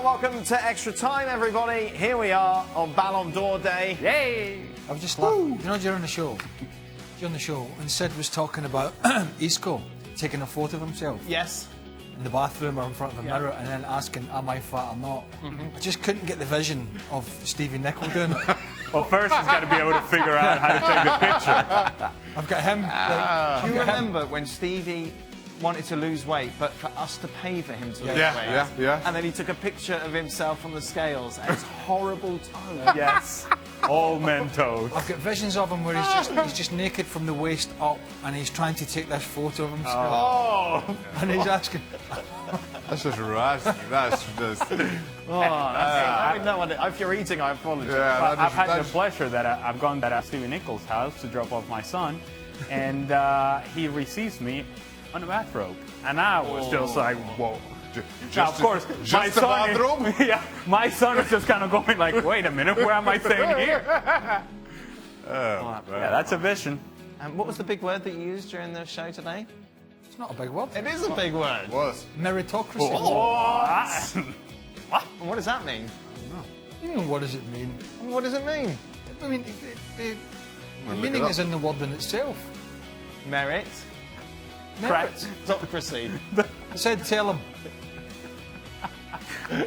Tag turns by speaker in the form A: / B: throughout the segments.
A: Well, welcome to Extra Time, everybody. Here we are on Ballon d'Or Day.
B: Yay!
C: I was just laughing. You know, during the show, and Sid was talking about Isco taking a photo of himself.
A: Yes.
C: In the bathroom or in front of a mirror, and then asking, "Am I fat or not?" I just couldn't get the vision of Stevie Nicol doing it.
B: Well, first he's got to be able to figure out how to take the picture.
C: I've got him.
A: Do you remember when Stevie wanted to lose weight, but for us to pay for him to lose weight?
D: Yeah.
A: And then he took a picture of himself on the scales and his horrible tone.
B: Yes. All Mentos.
C: I've got visions of him where he's just naked from the waist up, and he's trying to take this photo of himself.
A: Oh!
C: And he's asking.
D: That's just raspy. That's just.
A: If you're eating, I apologise.
D: Yeah,
B: I've had the pleasure that I've gone to Stevie Nicol's house to drop off my son, and he receives me on a bathrobe, and I was just like, whoa. Now, of course, my son, my son is just kind of going like, wait a minute, where am I staying here? Yeah, that's a vision.
A: And what was the big word that you used during the show today?
C: It's not a big word.
A: It is a big word.
D: Was.
C: Meritocracy.
A: What? And what does that mean?
C: What does it mean?
A: What does it mean?
C: I mean, the meaning is in the word in itself.
A: Merit.
C: Merit.
A: Meritocracy.
C: I said, tell him.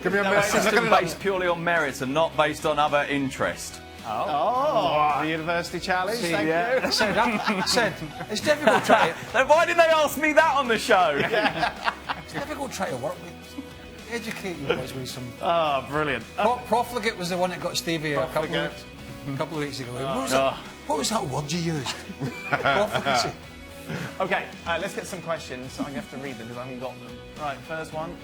D: Give me a
E: A system based purely on merit and not based on other interest.
A: The University Challenge. Thank you.
C: I said, it's difficult trying to...
E: Then why didn't they ask me that on the show?
C: It's difficult trying to work with... Educate you guys with some...
A: Oh, brilliant.
C: Profligate was the one that got Stevie a couple of weeks ago. What was that word you used? Profligacy.
A: Okay, let's get some questions. I'm going to have to read them because I haven't got them. Right, first one.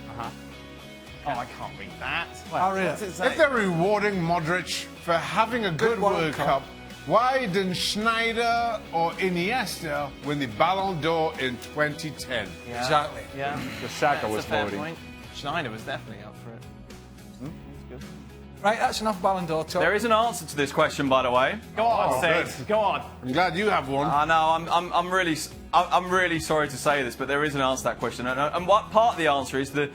A: Oh, I can't read that.
C: I'll read it.
D: If they're rewarding Modric for having a good World Cup, why didn't Sneijder or Iniesta win the Ballon d'Or in 2010?
A: Yeah.
C: Exactly.
A: Yeah.
B: The Shaka
A: That's
B: was
A: a fair
B: voting.
A: point. Sneijder was definitely up for it. That's good.
C: Right, that's enough Ballon d'Or talk.
E: There is an answer to this question, by the way.
A: Go on,
D: good.
A: Sid. Go on.
D: I'm glad you have one.
E: I know, I'm really sorry to say this, but there is an answer to that question. And what part of the answer is the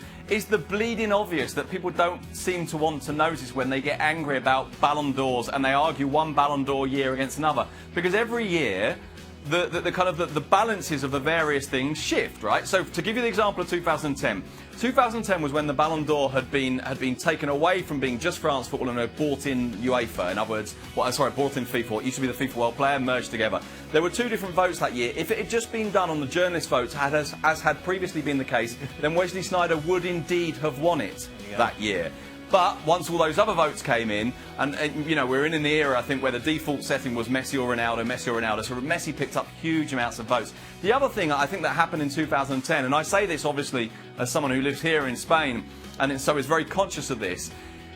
E: bleeding obvious that people don't seem to want to notice when they get angry about Ballon d'Ors and they argue one Ballon d'Or year against another. Because every year, the balances of the various things shift, right? So to give you the example of 2010. 2010 was when the Ballon d'Or had been taken away from being just France football and had brought in UEFA. In other words, brought in FIFA. It used to be the FIFA World Player, merged together. There were two different votes that year. If it had just been done on the journalist votes, as had previously been the case, then Wesley Sneijder would indeed have won it that year. But once all those other votes came in, and you know, we're in an era, I think, where the default setting was Messi or Ronaldo, so Messi picked up huge amounts of votes. The other thing I think that happened in 2010, and I say this obviously as someone who lives here in Spain, and so is very conscious of this,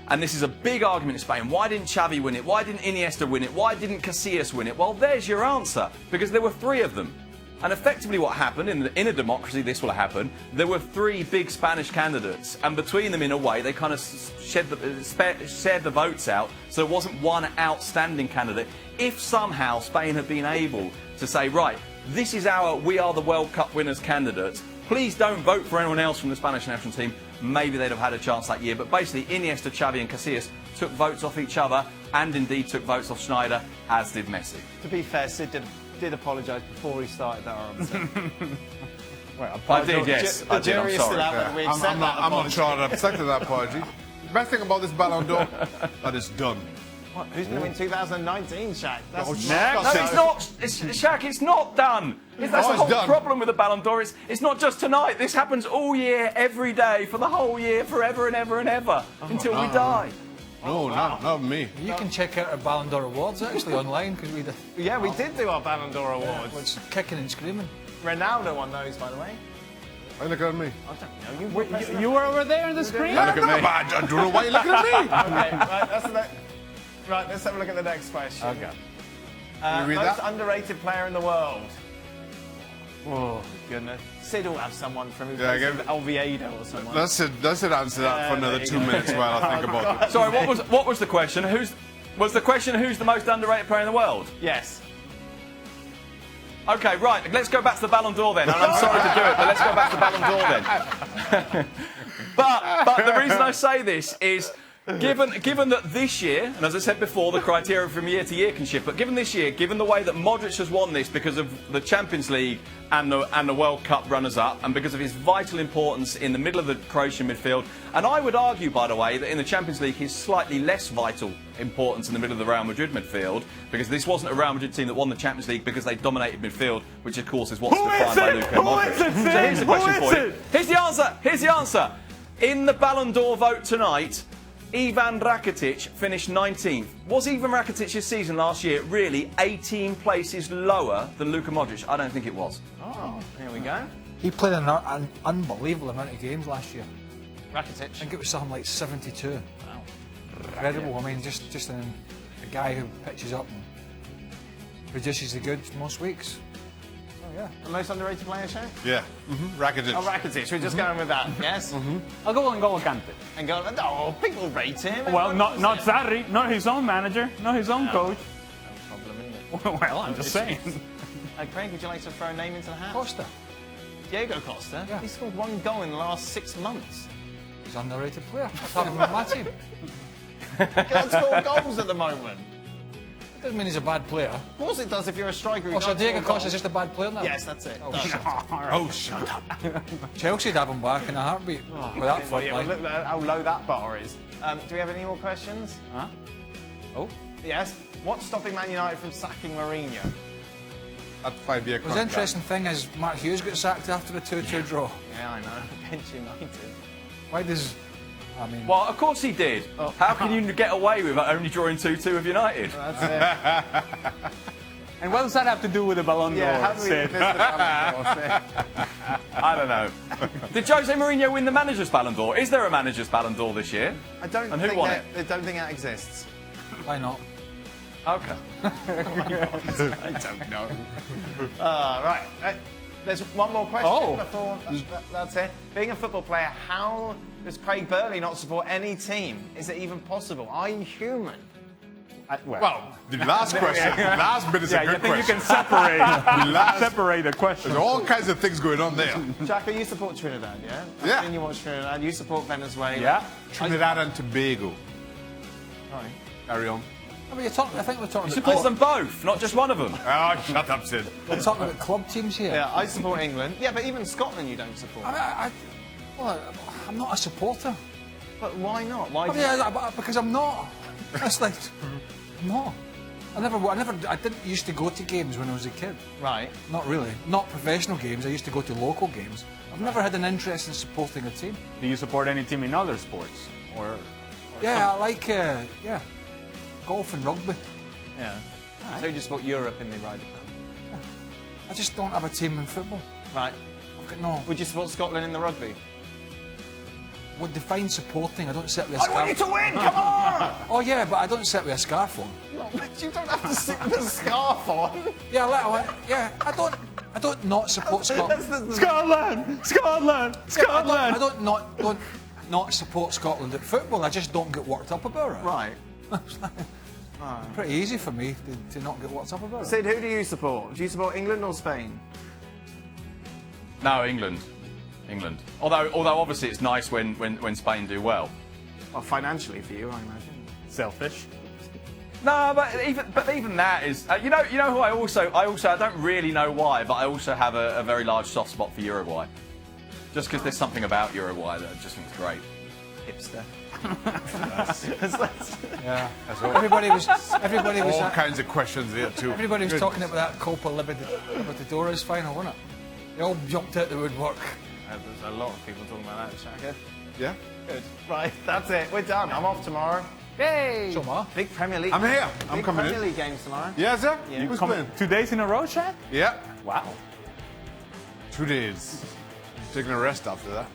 E: and this is a big argument in Spain. Why didn't Xavi win it? Why didn't Iniesta win it? Why didn't Casillas win it? Well, there's your answer, because there were three of them. And effectively what happened, in a democracy this will happen, there were three big Spanish candidates, and between them in a way they kind of shared the votes out, so there wasn't one outstanding candidate. If somehow Spain had been able to say, right, this is we are the World Cup winners candidates, please don't vote for anyone else from the Spanish national team, maybe they'd have had a chance that year. But basically Iniesta, Xavi and Casillas took votes off each other, and indeed took votes off Sneijder, as did Messi.
A: To be fair, Sid did apologise before he started that answer.
E: I did, yes.
A: The jury is still out, but we accept that
D: I'm not
A: apology.
D: sure I'd accepted that apology. The best thing about this Ballon d'Or, that it's done.
A: What, who's going to win 2019, Shaq? That's
D: Oh,
E: No, it's not. Shaq, it's not done. That's the whole problem with the Ballon d'Or. It's not just tonight. This happens all year, every day, for the whole year, forever and ever and ever, until we die.
D: No, not me.
C: You can check out our Ballon d'Or awards actually online, because we did.
A: Yeah, we did do our Ballon d'Or awards.
C: It's kicking and screaming.
A: Ronaldo won those, by the way.
D: Why look at me?
A: I don't know.
B: You were over there on the screen?
D: Look at me. I don't know why you're looking at me.
A: Okay, right, let's have a look at the next question.
B: Okay.
D: You read
A: Most
D: that?
A: underrated player in the world. Oh, goodness. Sid will have someone from Oviedo or someone.
D: That's it. Answer that for another 2 minutes while I think about it.
E: Sorry, what was the question? Was the question who's the most underrated player in the world?
A: Yes.
E: Okay, right. Let's go back to the Ballon d'Or then. And I'm sorry to do it, but let's go back to the Ballon d'Or then. But the reason I say this is, given that this year, and as I said before, the criteria from year to year can shift, but given this year, given the way that Modric has won this because of the Champions League and the World Cup runners-up, and because of his vital importance in the middle of the Croatian midfield, and I would argue, by the way, that in the Champions League his slightly less vital importance in the middle of the Real Madrid midfield, because this wasn't a Real Madrid team that won the Champions League because they dominated midfield, which of course is what's defined by Luka Modric. So here's the question for you. Here's the answer. In the Ballon d'Or vote tonight, Ivan Rakitic finished 19th. Was Ivan Rakitic's season last year really 18 places lower than Luka Modric? I don't think it was.
A: Oh, here we go.
C: He played an unbelievable amount of games last year.
A: Rakitic.
C: I think it was something like 72.
A: Wow.
C: Incredible. I mean, just a guy who pitches up and produces the goods most weeks. Oh, yeah.
A: The most underrated player, Shaq?
D: Yeah. Rakitic.
A: Oh, Rakitic. We're just going with that, yes?
B: I'll go and go Kante.
A: And go, oh, people rate him.
B: Well, not Sarri, not his own manager, not his own coach.
A: No problem, isn't it?
B: Well, I'm just saying.
A: Craig, would you like to throw a name into the hat?
C: Costa.
A: Diego Costa?
C: Yeah.
A: He scored 1 goal in the last 6 months.
C: He's an underrated player. I've had him on my team.
A: He can't score goals at the moment.
C: It doesn't mean he's a bad player.
A: Of course it does if you're a striker who
C: Oh, so
A: can't
C: Diego
A: score
C: Costa's
A: goals.
C: just a bad player now?
A: Yes, that's it.
C: Oh,
A: Done.
C: shut up.
D: Oh, shut up.
C: Chelsea'd have him back in a heartbeat with that front
A: Yeah, well,
C: line.
A: look at how low that bar is. Do we have any more questions?
B: Huh? Oh?
A: Yes. What's stopping Man United from sacking Mourinho?
D: That might be a
C: The interesting thing is Mark Hughes got sacked after a 2-2 draw.
A: Yeah, I know. Bench United.
C: Why does... I mean...
E: Well, of course he did. How can you get away with only drawing 2-2 with United?
A: That's it.
B: And what does that have to do with the Ballon d'Or?
A: Yeah, how do we
B: Sid?
A: miss the Ballon d'Or?
E: I don't know. Did Jose Mourinho win the manager's Ballon d'Or? Is there a manager's Ballon d'Or this year?
A: I don't
E: And who
A: think
E: won
A: that, I don't think that exists.
C: Why not?
E: Okay.
A: I don't know. Right. There's one more question
B: Oh.
A: before that's it. Being a football player, how does Craig Burley not support any team? Is it even possible? Are you human?
D: Well, the last question, the last bit is
B: Yeah,
D: a
B: you
D: good
B: think you
D: question.
B: can
D: last-
B: separate the question.
D: There's all kinds of things going on there.
A: Shaka, you support Trinidad, yeah?
D: Yeah.
A: I've seen you watch Trinidad. You support Venezuela.
B: Yeah.
D: Trinidad and Tobago.
A: Right.
D: Carry on.
C: I mean, I think we're talking
E: Supports
C: about,
E: them both, not just one of them.
D: Oh, shut up, Sid.
C: we're talking about club teams here.
A: Yeah, I support England. Yeah, but even Scotland you don't support.
C: I mean, well, I'm not a supporter.
A: But why not? Why?
C: I mean, because I'm not. It's like, I'm not. I didn't used to go to games when I was a kid.
A: Right.
C: Not really. Not professional games. I used to go to local games. I've never had an interest in supporting a team.
B: Do you support any team in other sports? Or
C: Yeah, I like, golf and rugby.
A: Yeah. So you just support Europe in the Ryder Cup.
C: I just don't have a team in football.
A: Right.
C: I've got no.
A: Would you support Scotland in the rugby?
C: Would define supporting. I don't sit with a
A: I
C: scarf.
A: want you to win! Come on!
C: Oh yeah, but I don't sit with a scarf on.
A: No, but you don't have to sit with a scarf on.
C: Yeah, I don't not support Scotland.
B: Scotland! Scotland! Scotland!
C: I don't not support Scotland at football. I just don't get worked up about it.
A: Right.
C: Pretty easy for me to not get worked up about it.
A: Sid, who do you support? Do you support England or Spain?
E: No, England. England. Although obviously it's nice when Spain do well.
A: Well, financially for you, I imagine.
B: Selfish.
E: No, but even that is you know who I also I don't really know why, but I also have a very large soft spot for Uruguay. Just because there's something about Uruguay that I just think is great.
A: Hipster.
C: Yeah. Everybody was
D: All kinds of questions there, too.
C: everybody was
D: Good.
C: talking about that Copa Libertadores final, wasn't it? They all jumped out the woodwork.
A: There's a lot of people talking about that, Shaka.
D: Yeah?
A: Good. Right, that's it. We're done. I'm off tomorrow.
B: Yay!
C: So, Ma.
A: Big Premier League.
D: I'm here. I'm
A: Big
D: coming
A: Premier
D: in.
A: League games tomorrow.
D: Yeah, sir?
A: Yeah.
D: Who's
B: Come
D: playing?
B: 2 days in a row, Shaq?
D: Yeah.
B: Wow.
D: 2 days. Taking a rest after that.